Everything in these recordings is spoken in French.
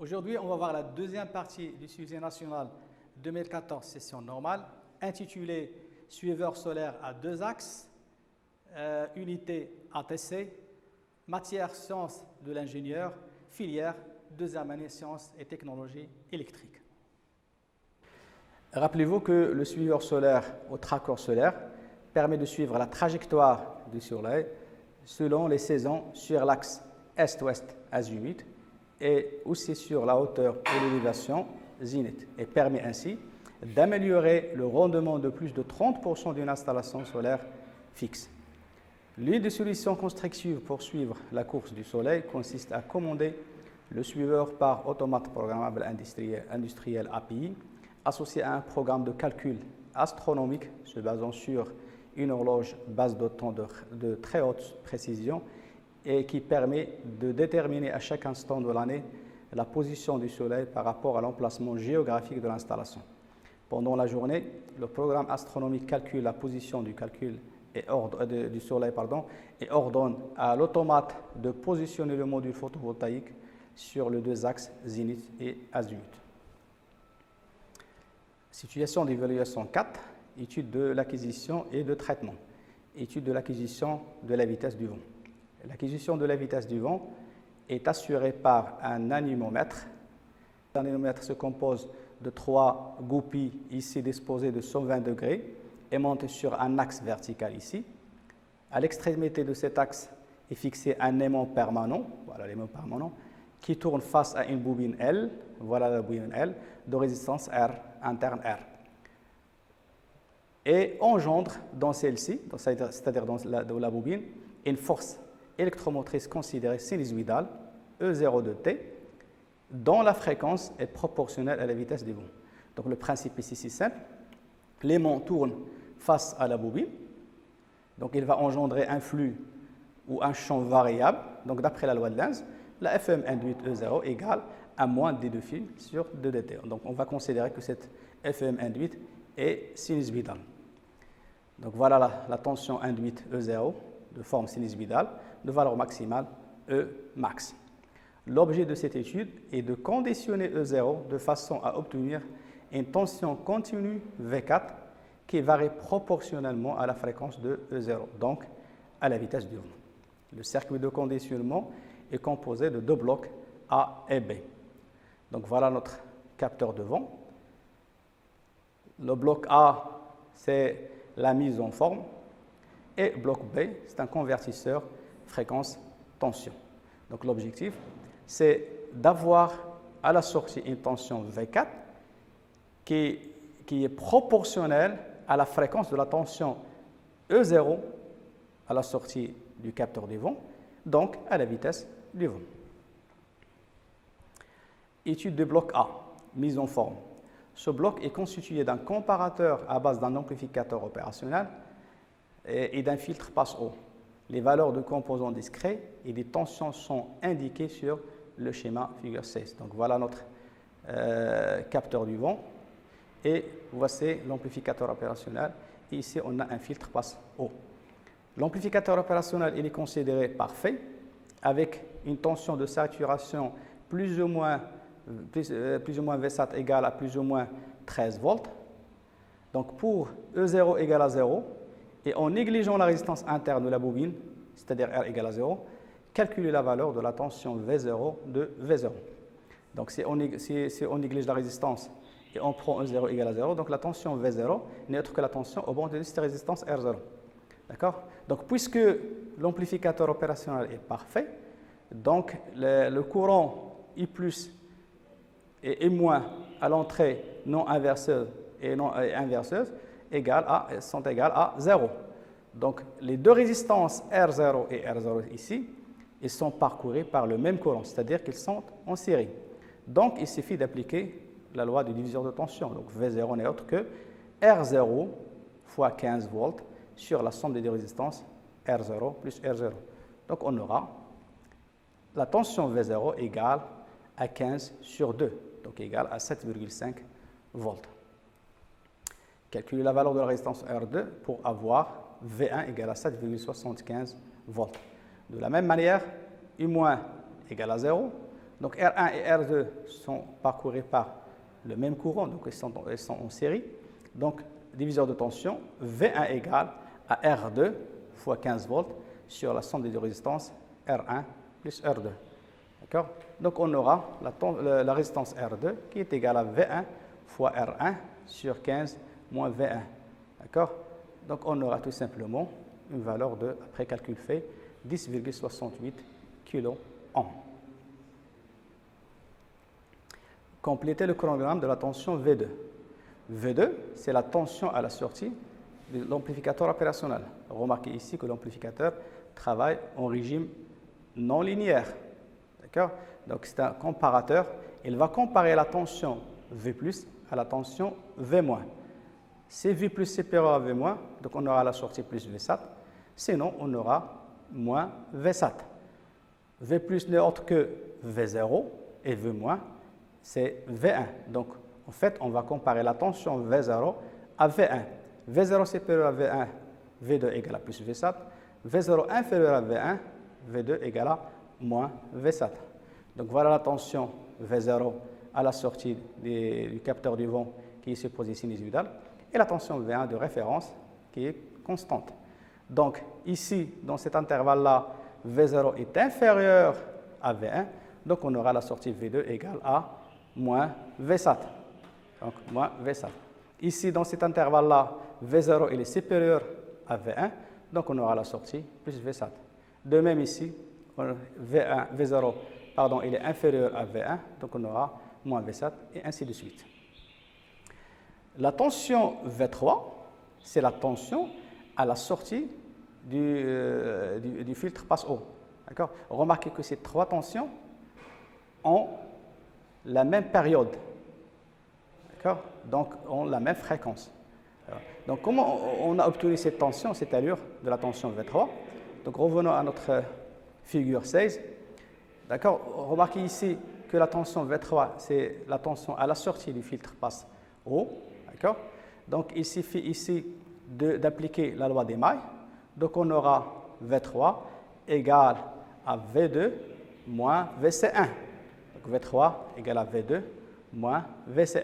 Aujourd'hui, on va voir la deuxième partie du sujet national 2014, session normale, intitulée « Suiveur solaire à deux axes, unité ATC, matière sciences de l'ingénieur, filière, deuxième année sciences et technologies électriques ». Rappelez-vous que le suiveur solaire au tracker solaire permet de suivre la trajectoire du Soleil selon les saisons sur l'axe est-ouest azimut et aussi sur la hauteur et l'élévation zénith et permet ainsi d'améliorer le rendement de plus de 30% d'une installation solaire fixe. L'une des solutions constructives pour suivre la course du Soleil consiste à commander le suiveur par automate programmable industriel API associé à un programme de calcul astronomique se basant sur une horloge base de temps de très haute précision et qui permet de déterminer à chaque instant de l'année la position du Soleil par rapport à l'emplacement géographique de l'installation. Pendant la journée, le programme astronomique calcule la position du Soleil et ordonne à l'automate de positionner le module photovoltaïque sur les deux axes zénith et azimut. Situation d'évaluation 4, étude de l'acquisition et de traitement. Étude de l'acquisition de la vitesse du vent. L'acquisition de la vitesse du vent est assurée par un anémomètre. L'anémomètre se compose de 3 goupilles ici disposées de 120 degrés et montent sur un axe vertical ici. À l'extrémité de cet axe est fixé un aimant permanent, voilà l'aimant permanent, qui tourne face à une bobine L, voilà la bobine L, de résistance R, interne R. Et engendre dans celle-ci, c'est-à-dire dans la bobine, une force électromotrice considérée sinusoïdale, E0 de T, dont la fréquence est proportionnelle à la vitesse du vent. Donc le principe ici c'est simple, l'aimant tourne face à la bobine, donc il va engendrer un flux ou un champ variable, donc d'après la loi de Lenz, la FM induite E0 égale à moins d2 φ sur 2dt. Donc on va considérer que cette FM induite est sinusoïdale. Donc voilà la tension induite E0 de forme sinusoïdale de valeur maximale E max. L'objet de cette étude est de conditionner E0 de façon à obtenir une tension continue V4 qui varie proportionnellement à la fréquence de E0, donc à la vitesse du vent. Le circuit de conditionnement est composé de deux blocs A et B. Donc voilà notre capteur de vent. Le bloc A, c'est la mise en forme et bloc B, c'est un convertisseur fréquence-tension. Donc l'objectif, c'est d'avoir à la sortie une tension V4 qui est proportionnelle à la fréquence de la tension E0 à la sortie du capteur du vent, donc à la vitesse du vent. Étude du bloc A, mise en forme. Ce bloc est constitué d'un comparateur à base d'un amplificateur opérationnel et d'un filtre passe-haut. Les valeurs de composants discrets et des tensions sont indiquées sur le schéma figure 16. Donc voilà notre capteur du vent et voici l'amplificateur opérationnel. Et ici, on a un filtre passe-haut. L'amplificateur opérationnel il est considéré parfait avec une tension de saturation plus ou moins V7 égale à plus ou moins 13 volts. Donc pour E0 égale à 0, et en négligeant la résistance interne de la bobine, c'est-à-dire R égale à 0, calculer la valeur de la tension V0 de V0. Donc si on néglige la résistance et on prend E0 égale à 0, donc la tension V0 n'est autre que la tension au bord de cette résistance R0. D'accord? Donc puisque l'amplificateur opérationnel est parfait, donc le courant I+, et moins à l'entrée non inverseuse et non inverseuse sont égales à 0. Donc les deux résistances R0 et R0 ici, ils sont parcourus par le même courant, c'est-à-dire qu'ils sont en série. Donc il suffit d'appliquer la loi du diviseur de tension. Donc V0 n'est autre que R0 fois 15 volts sur la somme des deux résistances R0 plus R0. Donc on aura la tension V0 égale à 15 sur 2, donc égale à 7,5 volts. Calculer la valeur de la résistance R2 pour avoir V1 égale à 7,75 volts. De la même manière, U- égale à 0, Donc R1 et R2 sont parcourus par le même courant, donc ils sont en série. Donc diviseur de tension, V1 égale à R2 fois 15 volts sur la somme des deux résistances R1 plus R2. D'accord? Donc on aura la résistance R2 qui est égale à V1 fois R1 sur 15 moins V1. D'accord? Donc on aura tout simplement une valeur de, après calcul fait, 10,68 kΩ. Complétez le chronogramme de la tension V2. V2, c'est la tension à la sortie de l'amplificateur opérationnel. Remarquez ici que l'amplificateur travaille en régime non linéaire. D'accord? Donc c'est un comparateur. Il va comparer la tension V+ à la tension V-. Si V+ supérieur à V-, donc on aura la sortie plus Vsat. Sinon, on aura moins Vsat. V+ n'est autre que V0 et V-, c'est V1. Donc, en fait, on va comparer la tension V0 à V1. V0 supérieur à V1, V2 égale à plus Vsat. V0 inférieur à V1, V2 égale à moins Vsat. Donc, voilà la tension V0 à la sortie du capteur du vent qui est supposé sinusoïdal et la tension V1 de référence qui est constante. Donc, ici, dans cet intervalle-là, V0 est inférieur à V1, donc on aura la sortie V2 égale à moins Vsat. Donc, moins Vsat. Ici, dans cet intervalle-là, V0 il est supérieur à V1, donc on aura la sortie plus Vsat. De même ici, V0 il est inférieur à V1, donc on aura moins Vsat, et ainsi de suite. La tension V3, c'est la tension à la sortie du filtre passe-eau. Remarquez que ces trois tensions ont la même période, donc ont la même fréquence. Donc comment on a obtenu cette tension, cette allure de la tension V3? Donc revenons à notre figure 16. Remarquez ici que la tension V3, c'est la tension à la sortie du filtre passe-eau. Donc il suffit ici d'appliquer la loi des mailles. Donc on aura V3 égale à V2 moins VC1. Donc V3 égale à V2 moins VC1.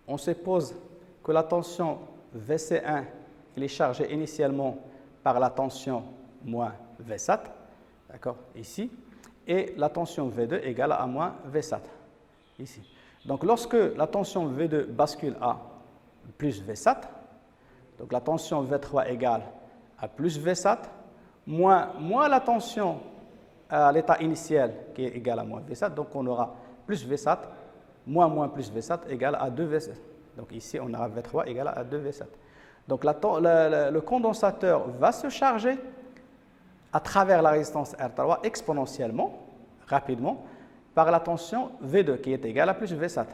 On suppose que la tension VC1 est chargée initialement par la tension moins Vsat, ici, et la tension V2 égale à moins Vsat, ici. Donc lorsque la tension V2 bascule à plus Vsat, donc la tension V3 égale à plus Vsat, moins la tension à l'état initial qui est égal à moins Vsat, donc on aura plus Vsat, moins plus Vsat égale à 2 Vsat. Donc ici on aura V3 égale à 2 Vsat. Donc le condensateur va se charger à travers la résistance R3 exponentiellement, rapidement, par la tension V2 qui est égale à plus Vsat.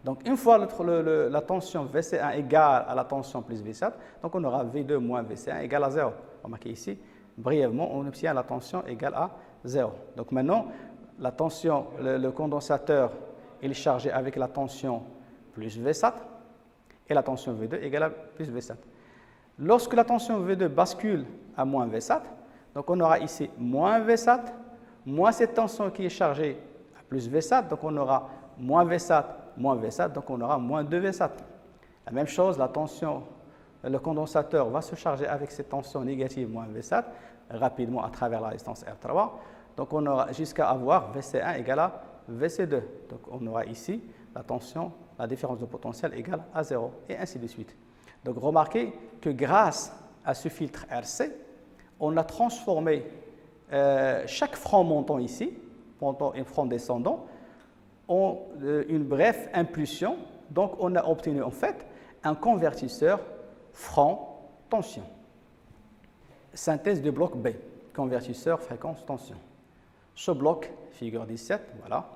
Donc une fois la tension Vc1 égale à la tension plus Vsat, donc on aura V2 moins Vc1 égale à 0. Remarquez ici, brièvement, on obtient la tension égale à 0. Donc maintenant, la tension, le condensateur est chargé avec la tension plus Vsat et la tension V2 égale à plus Vsat. Lorsque la tension V2 bascule à moins Vsat, donc on aura ici moins Vsat, moins cette tension qui est chargée à plus Vsat, donc on aura moins Vsat, donc on aura moins 2 Vsat. La même chose, la tension, le condensateur va se charger avec cette tension négative moins Vsat rapidement à travers la résistance R3. Donc on aura jusqu'à avoir Vc1 égale à Vc2. Donc on aura ici la tension, la différence de potentiel égale à 0 et ainsi de suite. Donc remarquez que grâce à ce filtre RC, on a transformé chaque franc montant ici, montant et franc descendant, en une brève impulsion. Donc on a obtenu en fait un convertisseur franc tension. Synthèse du bloc B, convertisseur fréquence tension. Ce bloc, figure 17, voilà,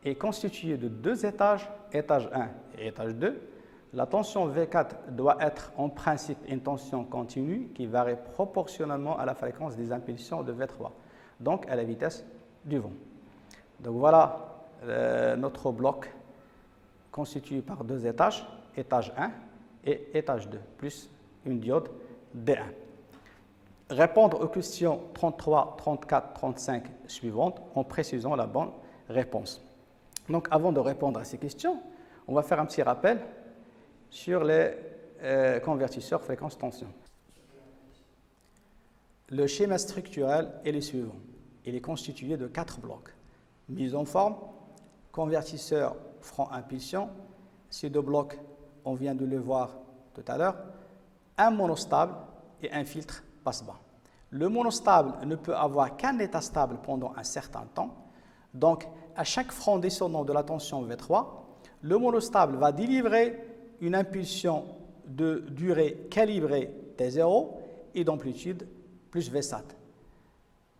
est constitué de deux étages, étage 1 et étage 2. La tension V4 doit être en principe une tension continue qui varie proportionnellement à la fréquence des impulsions de V3, donc à la vitesse du vent. Donc voilà notre bloc constitué par deux étages, étage 1 et étage 2, plus une diode D1. Répondre aux questions 33, 34, 35 suivantes en précisant la bonne réponse. Donc, avant de répondre à ces questions, on va faire un petit rappel sur les convertisseurs fréquence-tension. Le schéma structurel est le suivant. Il est constitué de 4 blocs. Mise en forme, convertisseur frein-impulsion. Ces 2 blocs, on vient de le voir tout à l'heure. Un monostable et un filtre passe-bas. Le monostable ne peut avoir qu'un état stable pendant un certain temps. Donc, à chaque frein descendant de la tension V3, le monostable va délivrer une impulsion de durée calibrée T0 et d'amplitude plus Vsat.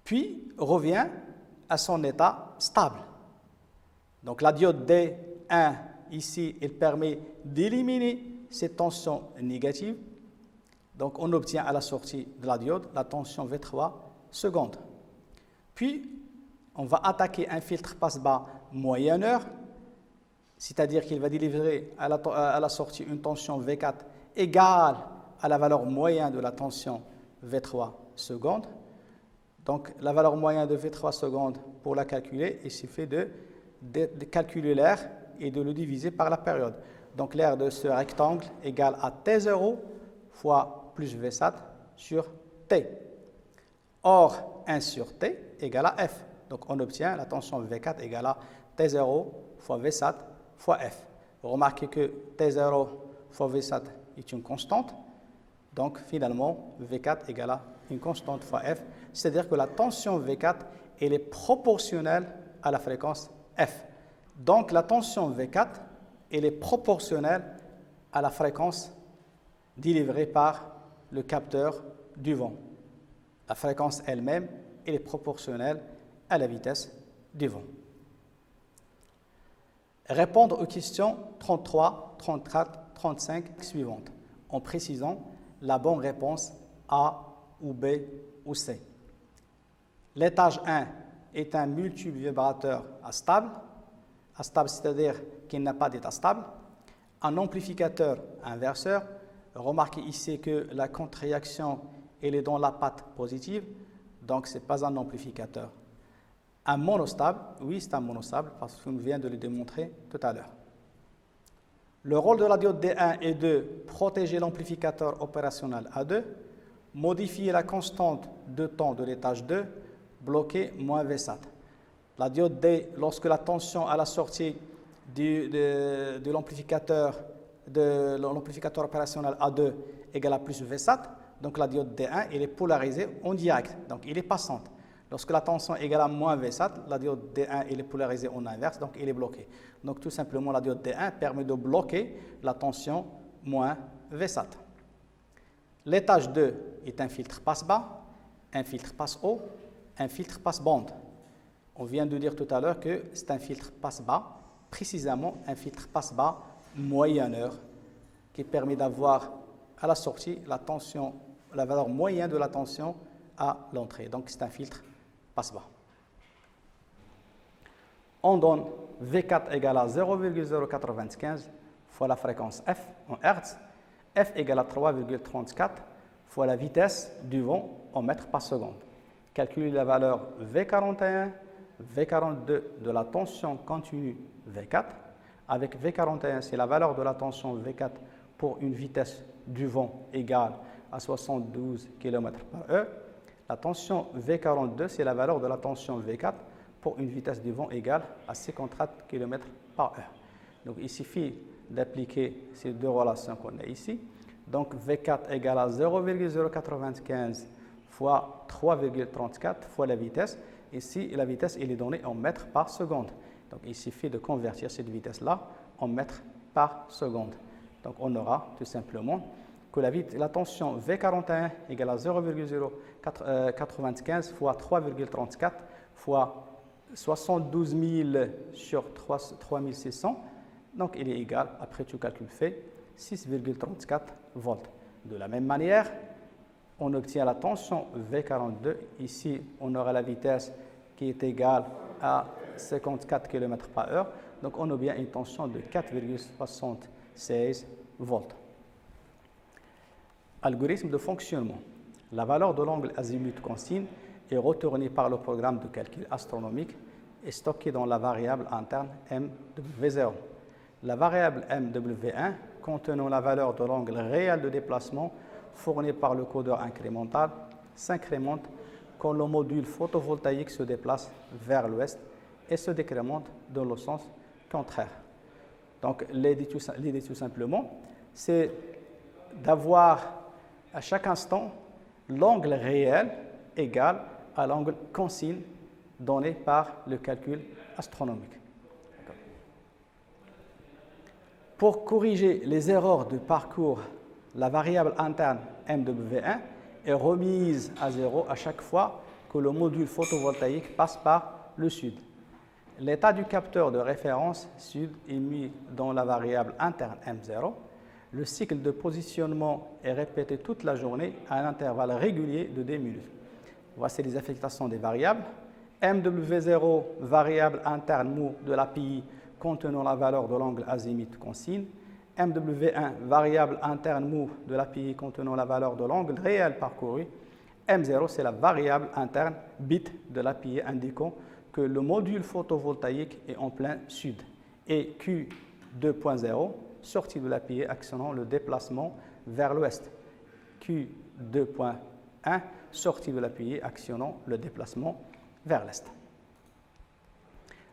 Puis, revient à son état stable. Donc, la diode D1, ici, elle permet d'éliminer cette tension négative. Donc, on obtient à la sortie de la diode la tension V3 seconde. Puis, on va attaquer un filtre passe-bas moyenneur, c'est-à-dire qu'il va délivrer à la sortie une tension V4 égale à la valeur moyenne de la tension V3 seconde. Donc, la valeur moyenne de V3 seconde, pour la calculer, il suffit de calculer l'air et de le diviser par la période. Donc, l'air de ce rectangle égale à T0 fois plus Vsat sur T. Or, 1 sur T égale à F. Donc, on obtient la tension V4 égale à T0 fois Vsat fois F. Remarquez que T0 fois Vsat est une constante. Donc, finalement, V4 égale à une constante fois F. C'est-à-dire que la tension V4, elle est proportionnelle à la fréquence F. Donc, la tension V4, elle est proportionnelle à la fréquence délivrée par le capteur du vent. La fréquence elle-même, elle est proportionnelle à la vitesse du vent. Répondre aux questions 33, 34, 35 suivantes en précisant la bonne réponse A ou B ou C. L'étage 1 est un multivibrateur stable, c'est-à-dire qu'il n'a pas d'état stable. Un amplificateur inverseur. Remarquez ici que la contre-réaction elle est dans la patte positive, donc ce n'est pas un amplificateur. Un monostable, oui c'est un monostable, parce qu'on vient de le démontrer tout à l'heure. Le rôle de la diode D1 est de protéger l'amplificateur opérationnel A2, modifier la constante de temps de l'étage 2, bloquer moins Vsat. La diode D, lorsque la tension à la sortie de l'amplificateur opérationnel A2 égale à plus Vsat, donc la diode D1 elle est polarisée en direct, donc elle est passante. Lorsque la tension égale à moins Vsat, la diode D1 elle est polarisée en inverse, donc elle est bloquée. Donc tout simplement la diode D1 permet de bloquer la tension moins Vsat. L'étage 2 est un filtre passe-bas, un filtre passe-haut, un filtre passe-bande. On vient de dire tout à l'heure que c'est un filtre passe-bas, précisément un filtre passe-bas moyenneur qui permet d'avoir à la sortie la valeur moyenne de la tension à l'entrée. Donc c'est un filtre passe-bas. On donne V4 égale à 0,0415 fois la fréquence F en Hertz, F égale à 3,34 fois la vitesse du vent en mètres par seconde. Calculez la valeur V41, V42 de la tension continue V4. Avec V41, c'est la valeur de la tension V4 pour une vitesse du vent égale à 72 km/h. La tension V42, c'est la valeur de la tension V4 pour une vitesse du vent égale à 54 km/h. Donc, il suffit d'appliquer ces deux relations qu'on a ici. Donc, V4 égale à 0,095 fois 3,34 fois la vitesse. Ici, la vitesse elle est donnée en mètres par seconde. Donc, il suffit de convertir cette vitesse-là en mètres par seconde. Donc, on aura tout simplement que la tension V41 égale à 0,095 fois 3,34 fois 72 000 sur 3600. Donc, il est égal, après tout calcul fait, 6,34 volts. De la même manière, on obtient la tension V42. Ici, on aura la vitesse qui est égale à 54 km/h. Donc, on obtient une tension de 4,76 volts. Algorithme de fonctionnement. La valeur de l'angle azimut consigne est retournée par le programme de calcul astronomique est stockée dans la variable interne MW0. La variable MW1 contenant la valeur de l'angle réel de déplacement fourni par le codeur incrémental s'incrémente quand le module photovoltaïque se déplace vers l'ouest et se décrémente dans le sens contraire. Donc l'idée tout simplement, c'est d'avoir à chaque instant l'angle réel égal à l'angle consigne donné par le calcul astronomique. Pour corriger les erreurs de parcours, la variable interne MW1 est remise à 0 à chaque fois que le module photovoltaïque passe par le sud. L'état du capteur de référence sud est mis dans la variable interne M0. Le cycle de positionnement est répété toute la journée à un intervalle régulier de 10 minutes. Voici les affectations des variables. MW0, variable interne mou de l'API contenant la valeur de l'angle azimut consigne. MW1, variable interne mou de l'API contenant la valeur de l'angle réel parcouru. M0, c'est la variable interne bit de l'API indiquant que le module photovoltaïque est en plein sud. Et Q2.0, sortie de l'API actionnant le déplacement vers l'ouest. Q2.1, sortie de l'API actionnant le déplacement vers l'est.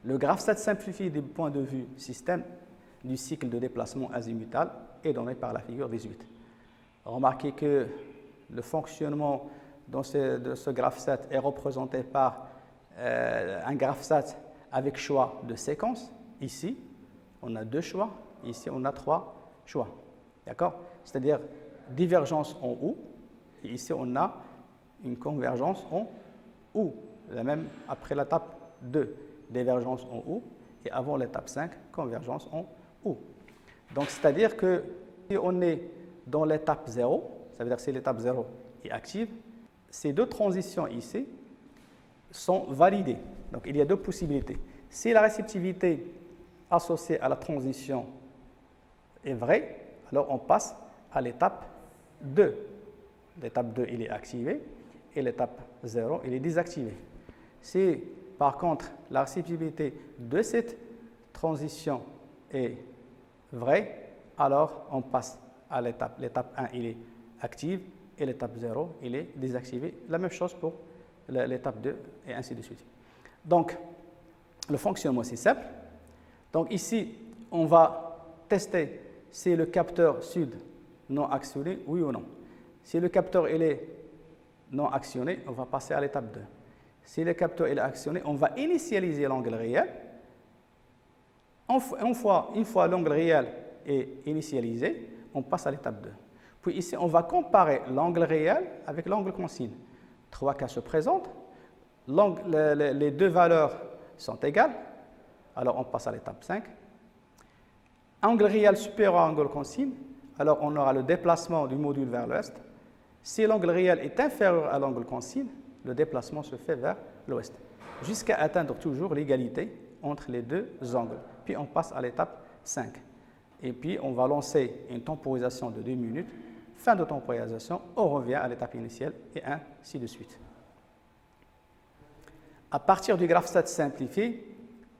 Le graphstat simplifié du point de vue système du cycle de déplacement azimutal est donné par la figure 18. Remarquez que le fonctionnement de ce graphstat est représenté par un graphstat avec choix de séquence. Ici, on a 2 choix. Ici, on a 3 choix. D'accord? C'est-à-dire divergence en OU. Et ici, on a une convergence en OU. La même après l'étape 2, divergence en OU. Et avant l'étape 5, convergence en OU. Donc, c'est-à-dire que si on est dans l'étape 0, ça veut dire que si l'étape 0 est active, ces 2 transitions ici sont validées. Donc, il y a 2 possibilités. Si la réceptivité associée à la transition est vraie, alors on passe à l'étape 2. L'étape 2, il est activé, et l'étape 0, il est désactivé. Si, par contre, la réceptivité de cette transition est vraie, alors on passe à l'étape. L'étape 1, il est active, et l'étape 0, il est désactivé. La même chose pour l'étape 2, et ainsi de suite. Donc, le fonctionnement, c'est simple. Donc, ici, on va tester si le capteur sud non actionné, oui ou non. Si le capteur il est non actionné, on va passer à l'étape 2. Si le capteur il est actionné, on va initialiser l'angle réel. Une fois l'angle réel est initialisé, on passe à l'étape 2. Puis ici, on va comparer l'angle réel avec l'angle consigne. 3 cas se présentent. Les 2 valeurs sont égales. Alors, on passe à l'étape 5. Angle réel supérieur à angle consigne. Alors, on aura le déplacement du module vers l'ouest. Si l'angle réel est inférieur à l'angle consigne, le déplacement se fait vers l'ouest, jusqu'à atteindre toujours l'égalité entre les 2 angles. Puis, on passe à l'étape 5. Et puis, on va lancer une temporisation de 2 minutes. Fin de temporisation, on revient à l'étape initiale et ainsi de suite. À partir du graphstat simplifié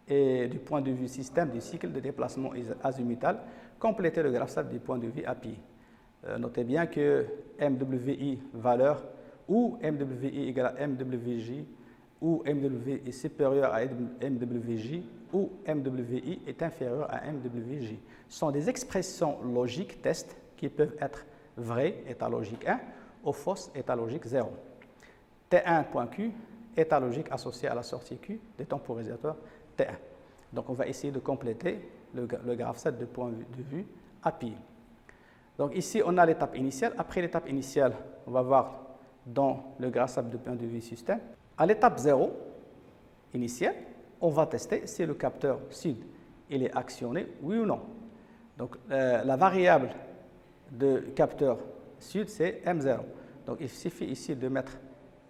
et du point de vue système du cycle de déplacement azimutal, complétez le graphstat du point de vue API. Notez bien que MWI valeur ou MWI égale à MWJ ou MW est supérieur à MWJ ou MWI est inférieur à MWJ. Ce sont des expressions logiques test qui peuvent être vraies, état logique 1, ou fausses, état logique 0. T1.Q, état logique associé à la sortie Q des temporisateurs T1. Donc, on va essayer de compléter le graphstat de point de vue API. Donc, ici, on a l'étape initiale. Après l'étape initiale, on va voir dans le graphstat de point de vue système. À l'étape 0, initiale, on va tester si le capteur sud il est actionné, oui ou non. Donc, la variable de capteur sud, c'est M0. Donc, il suffit ici de mettre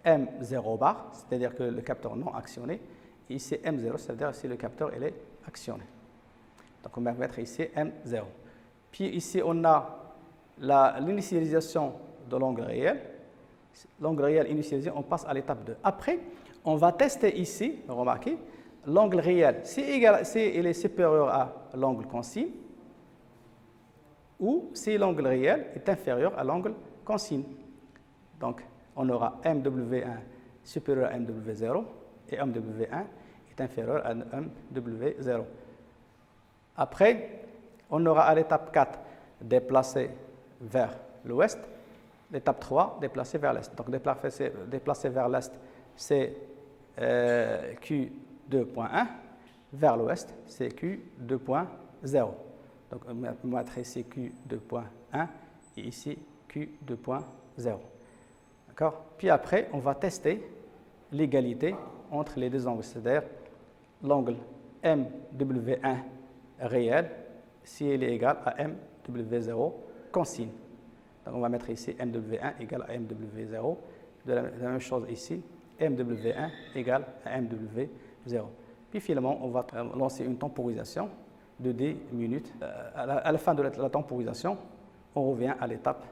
M0 bar, c'est-à-dire que le capteur non actionné. Et ici, M0, c'est-à-dire si le capteur il est actionné. Donc, on va mettre ici M0. Puis ici, on a l'initialisation de l'angle réel. L'angle réel initialisé, on passe à l'étape 2. Après, on va tester ici, remarquez, l'angle réel, si il est supérieur à l'angle consigne, ou si l'angle réel est inférieur à l'angle consigne. Donc, on aura MW1 supérieur à MW0 et MW1 est inférieur à MW0. Après, on aura à l'étape 4 déplacé vers l'ouest, l'étape 3 déplacé vers l'est. Donc, déplacé vers l'est, c'est Q2.1, vers l'ouest, c'est Q2.0. Donc, on va mettre ici Q2.1 et ici Q2.0. D'accord? Puis après, on va tester l'égalité entre les deux angles, c'est-à-dire l'angle MW1 réel, si il est égal à MW0 consigne. Donc, on va mettre ici MW1 égal à MW0. De la même chose ici, MW1 égale à MW0. Puis finalement, on va lancer une temporisation de 10 minutes. À la fin de la temporisation, on revient à l'étape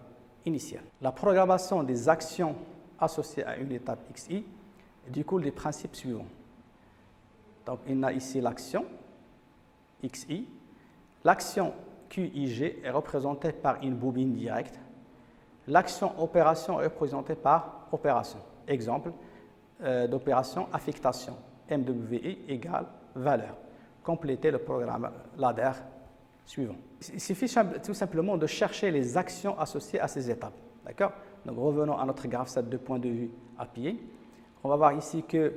initiale. La programmation des actions associées à une étape XI découle des principes suivants. Donc, il y a ici l'action XI. L'action QIG est représentée par une bobine directe. L'action opération est représentée par opération. Exemple d'opération affectation. MWI égale valeur. Complétez le programme ladder suivant. Il suffit tout simplement de chercher les actions associées à ces étapes. D'accord? Donc, revenons à notre graphe set de point de vue appuyé. On va voir ici que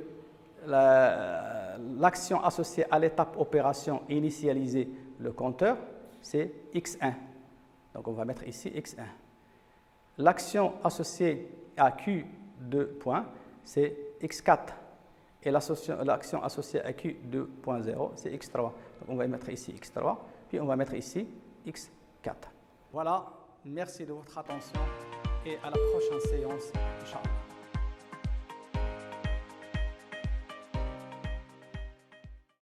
l'action associée à l'étape opération initialiser le compteur, c'est X1. Donc, on va mettre ici X1. L'action associée à Q2 point, c'est X4. Et l'action associée à Q2.0, c'est X3. Donc, on va mettre ici X3, puis on va mettre ici X4. Voilà, merci de votre attention et à la prochaine séance, Inch'Allah.